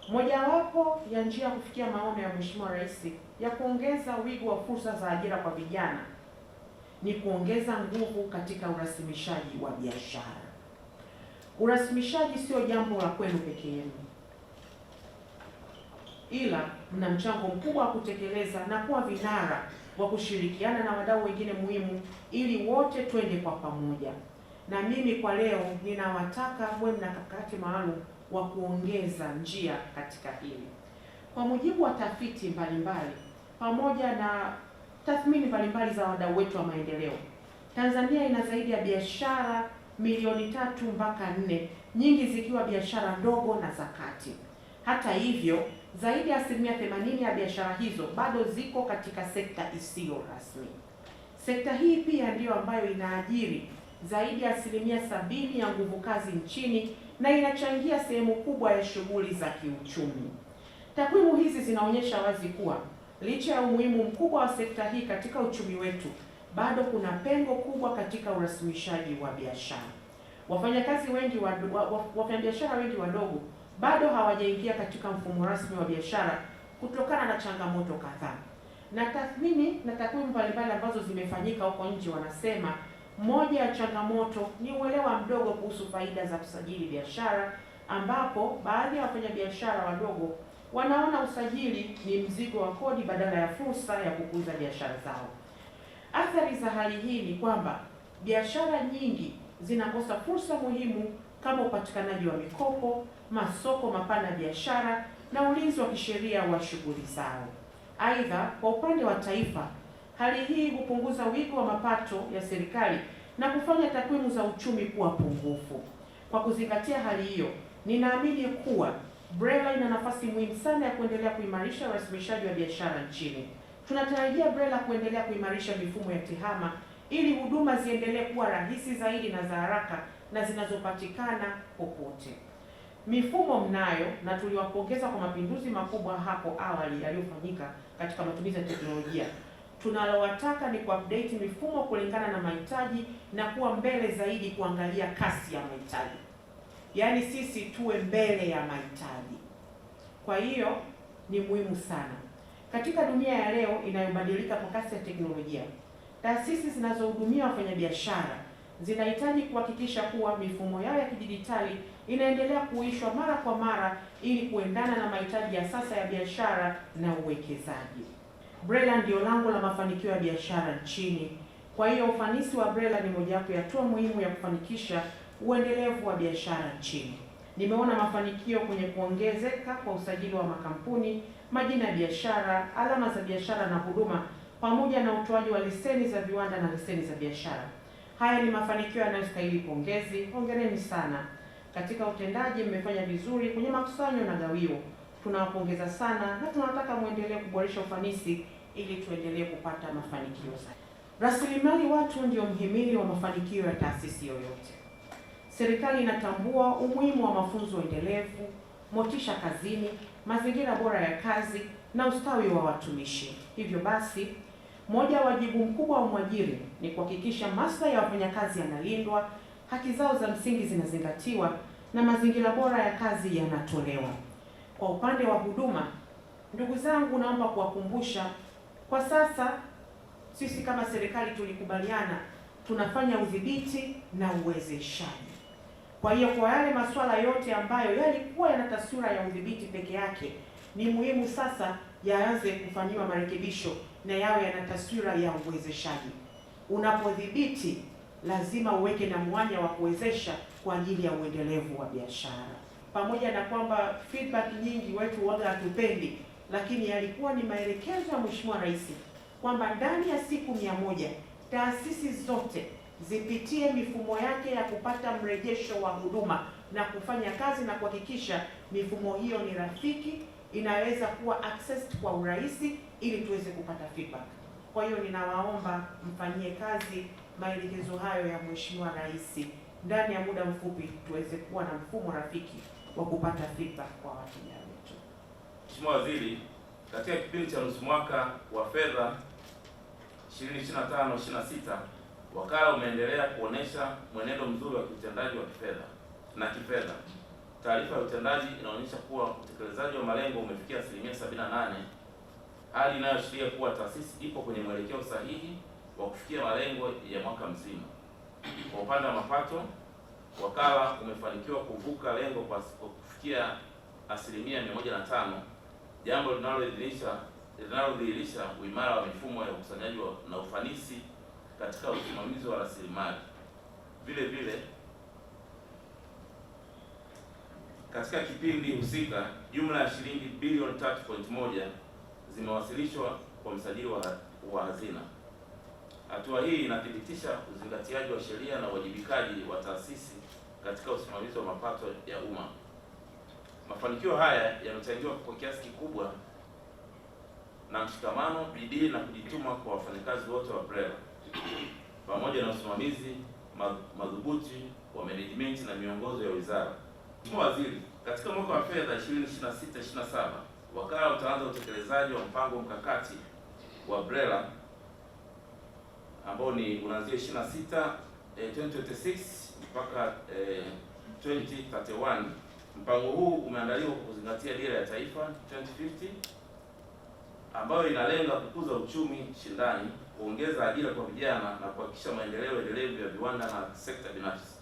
Mojawapo ya njia ya kufikia maono ya Mheshimiwa Rais ya kuongeza wigo wa fursa za ajira kwa vijana ni kuongeza nguvu katika urasimishaji wa biashara. Urasimishaji sio jambo la kwenu peke yenu, ila mna mchango mkubwa wa kutekeleza na kuwa vinara wa kushirikiana na wadau wengine muhimu ili wote twende kwa pamoja. Na mimi kwa leo ninawataka mwe mna mkakati maalum wa kuongeza njia katika hili. Kwa mujibu wa tafiti mbalimbali pamoja na tathmini mbalimbali za wadau wetu wa maendeleo, Tanzania ina zaidi ya biashara milioni 3 mpaka 4, nyingi zikiwa biashara ndogo na za kati. Hata hivyo, zaidi ya 80% ya biashara hizo bado ziko katika sekta isiyo rasmi. Sekta hii pia ndiyo ambayo inaajiri zaidi ya 70% ya nguvu kazi nchini na inachangia sehemu kubwa ya shughuli za kiuchumi. Takwimu hizi zinaonyesha wazi kuwa licha ya umuhimu mkubwa wa sekta hii katika uchumi wetu, bado kuna pengo kubwa katika urasimishaji wa biashara. Wafanyabiashara wengi wadogo bado hawajaingia katika mfumo rasmi wa biashara kutokana na changamoto kadhaa. Na tathmini na takwimu mbalimbali ambazo zimefanyika huko nje wanasema moja ya changamoto ni uelewa mdogo kuhusu faida za kusajili biashara, ambapo baadhi ya wafanyabiashara wadogo wanaona usajili ni mzigo wa kodi badala ya fursa ya kukuza biashara zao. Athari za hali hii ni kwamba biashara nyingi zinakosa fursa muhimu kama upatikanaji wa mikopo, masoko mapana ya biashara na ulinzi wa kisheria wa shughuli zao. Aidha, kwa upande wa taifa, hali hii hupunguza wigo wa mapato ya serikali na kufanya takwimu za uchumi kuwa pungufu. Kwa kuzingatia hali hiyo, ninaamini kuwa BRELA ina nafasi muhimu sana ya kuendelea kuimarisha urasimishaji wa biashara nchini. Tunatarajia BRELA kuendelea kuimarisha mifumo ya tehama ili huduma ziendelee kuwa rahisi zaidi na za haraka na zinazopatikana popote. Mifumo mnayo na tuliwapongeza kwa mapinduzi makubwa hapo awali yaliyofanyika katika matumizi ya teknolojia. Tunalowataka ni kuupdate mifumo kulingana na mahitaji na kuwa mbele zaidi kuangalia kasi ya mahitaji. Yaani sisi tuwe mbele ya mahitaji. Kwa hiyo ni muhimu sana. Katika dunia ya leo inayobadilika kwa kasi ya teknolojia, taasisi zinazohudumia wafanyabiashara zinahitaji kuhakikisha kuwa mifumo yao ya kidijitali inaendelea kuishwa mara kwa mara ili kuendana na mahitaji ya sasa ya biashara na uwekezaji. BRELA ndio lango la mafanikio ya biashara nchini. Kwa hiyo ufanisi wa BRELA ni mojawapo ya hatua muhimu ya kufanikisha uendelevu wa biashara nchini. Nimeona mafanikio kwenye kuongezeka kwa usajili wa makampuni, majina ya biashara, alama za biashara na huduma, pamoja na utoaji wa leseni za viwanda na leseni za biashara. Haya ni mafanikio yanayostahili pongezi. Hongereni sana. Katika utendaji mmefanya vizuri kwenye makusanyo na gawio. Tunawapongeza sana na tunataka muendelee kuboresha ufanisi ili tuendelee kupata mafanikio zaidi. Rasilimali watu ndio mhimili wa mafanikio ya taasisi yoyote. Serikali inatambua umuhimu wa mafunzo endelevu, motisha kazini, mazingira bora ya kazi na ustawi wa watumishi. Hivyo basi, moja wajibu mkubwa wa mwajiri ni kuhakikisha maslahi ya wafanyakazi yanalindwa, haki zao za msingi zinazingatiwa na mazingira bora ya kazi yanatolewa. Kwa upande wa huduma, ndugu zangu, naomba kuwakumbusha, kwa sasa sisi kama serikali tulikubaliana tunafanya udhibiti na uwezeshaji. Kwa hiyo kwa yale masuala yote ambayo yalikuwa yana taswira ya udhibiti peke yake, ni muhimu sasa yaanze kufanyiwa marekebisho na yawe yana taswira ya uwezeshaji. Unapodhibiti lazima uweke na mwanya wa kuwezesha kwa ajili ya uendelevu wa biashara. Pamoja na kwamba feedback nyingi wetu waga hatupendi, lakini yalikuwa ni maelekezo ya Mheshimiwa Rais kwamba ndani ya siku 100 taasisi zote zipitie mifumo yake ya kupata mrejesho wa huduma na kufanya kazi na kuhakikisha mifumo hiyo ni rafiki, inaweza kuwa accessed kwa urahisi ili tuweze kupata feedback. Kwa hiyo ninawaomba mfanyie kazi maelekezo hayo ya Mheshimiwa Rais. Ndani ya muda mfupi tuweze kuwa na mfumo rafiki wa kupata feedback kwa wateja wetu. Mheshimiwa Waziri, katika kipindi cha nusu mwaka wa fedha 2025/26 wakala umeendelea kuonesha mwenendo mzuri wa kiutendaji wa kifedha. taarifa ya utendaji inaonyesha kuwa utekelezaji wa malengo umefikia 78%, hali inayoashiria kuwa taasisi ipo kwenye mwelekeo sahihi wa kufikia malengo ya mwaka mzima. Kwa upande wa mapato, wakala umefanikiwa kuvuka lengo kwa kufikia 105%, jambo linalodhihirisha uimara wa mifumo ya ukusanyaji na ufanisi katika usimamizi wa rasilimali. Vile vile, katika kipindi husika, jumla ya shilingi bilioni 3.1 zimewasilishwa kwa msajili wa hazina. Hatua hii inathibitisha uzingatiaji wa sheria na uwajibikaji wa taasisi katika usimamizi wa mapato ya umma. Mafanikio haya yamechangiwa kwa kiasi kikubwa na mshikamano, bidii na kujituma kwa wafanyakazi wote wa BRELA pamoja na usimamizi madhubuti wa management na miongozo ya wizara. Mheshimiwa Waziri, katika mwaka wa fedha 2026/27 wakala utaanza utekelezaji wa mpango mkakati wa BRELA ambao ni unaanzia 2026 mpaka 2031. Mpango huu umeandaliwa kwa kuzingatia dira ya taifa 2050 ambayo inalenga kukuza uchumi shindani, kuongeza ajira kwa vijana na kuhakikisha maendeleo endelevu ya viwanda na sekta binafsi.